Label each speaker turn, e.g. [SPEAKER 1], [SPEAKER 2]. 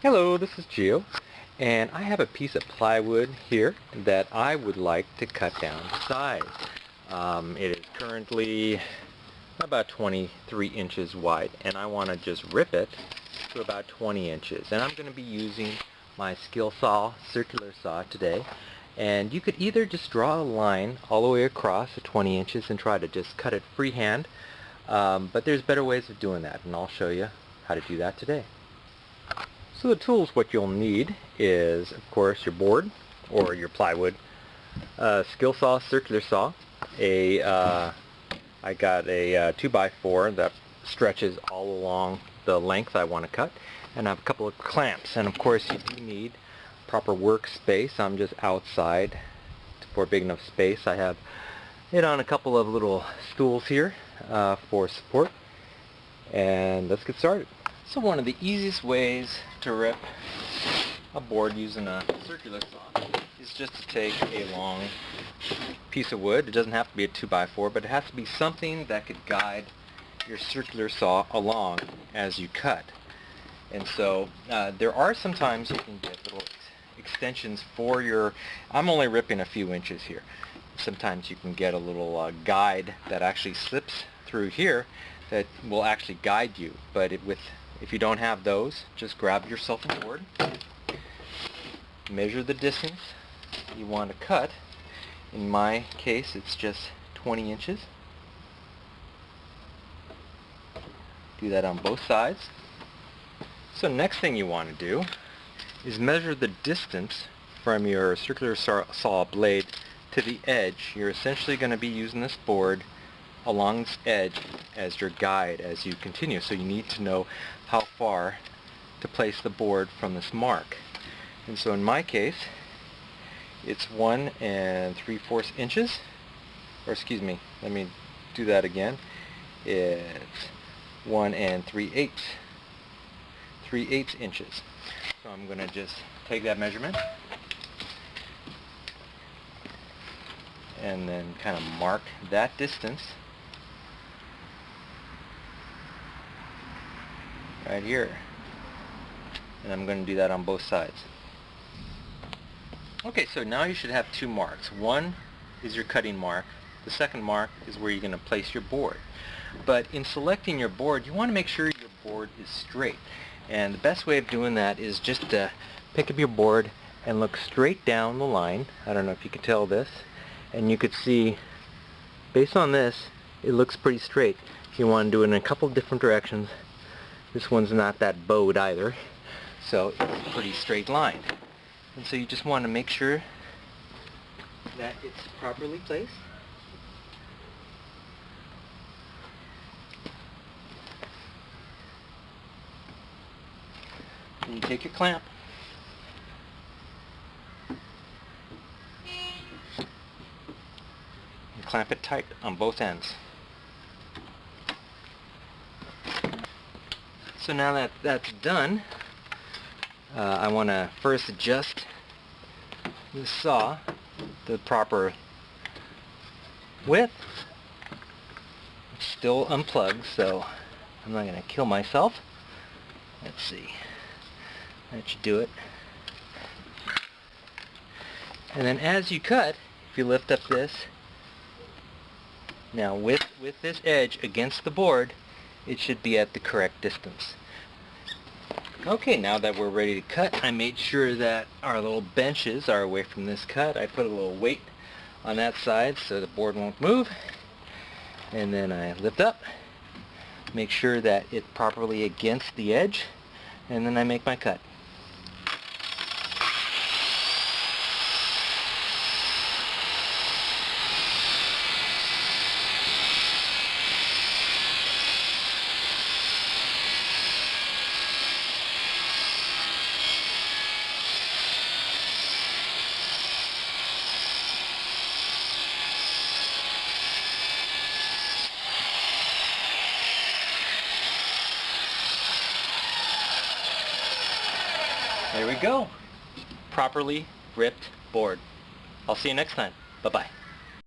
[SPEAKER 1] Hello, this is Gio, and I have a piece of plywood here that I would like to cut down to size. It is currently about 23 inches wide, and I want to just rip it to about 20 inches. And I'm going to be using my skilsaw circular saw today. And you could either just draw a line all the way across at 20 inches and try to just cut it freehand, but there's better ways of doing that, and I'll show you how to do that today. So the tools, what you'll need is, of course, your board or your plywood, skilsaw circular saw, I got a 2x4 that stretches all along the length I want to cut, and I have a couple of clamps, and of course you do need proper workspace. I'm just outside for a big enough space. I have it on a couple of little stools here for support, and let's get started. So one of the easiest ways to rip a board using a circular saw is just to take a long piece of wood. It doesn't have to be a 2x4, but it has to be something that could guide your circular saw along as you cut. And so there are sometimes you can get little extensions for your, I'm only ripping a few inches here. Sometimes you can get a little guide that actually slips through here that will actually guide you, but if you don't have those, just grab yourself a board, measure the distance you want to cut. In my case, it's just 20 inches. Do that on both sides. So next thing you want to do is measure the distance from your circular saw blade to the edge. You're essentially going to be using this board along this edge as your guide as you continue. So you need to know how far to place the board from this mark. And so in my case, it's 1 3/4 inches, or excuse me, let me do that again. It's 1 3/8 inches. So I'm going to just take that measurement and then kind of mark that distance right here, and I'm going to do that on both sides. Okay, so now you should have two marks. One is your cutting mark. The second mark is where you're going to place your board. But in selecting your board, you want to make sure your board is straight. And the best way of doing that is just to pick up your board and look straight down the line. I don't know if you can tell this. And you could see, based on this, it looks pretty straight. You want to do it in a couple of different directions. This one's not that bowed either, so it's a pretty straight line. And so you just want to make sure that it's properly placed. And you take your clamp, and clamp it tight on both ends. So now that that's done, I want to first adjust the saw to the proper width. It's still unplugged, so I'm not going to kill myself. Let's see. That should do it. And then as you cut, if you lift up this, now with this edge against the board, it should be at the correct distance. Okay, now that we're ready to cut, I made sure that our little benches are away from this cut. I put a little weight on that side so the board won't move. And then I lift up, make sure that it's properly against the edge, and then I make my cut. There we go. Properly ripped board. I'll see you next time. Bye-bye.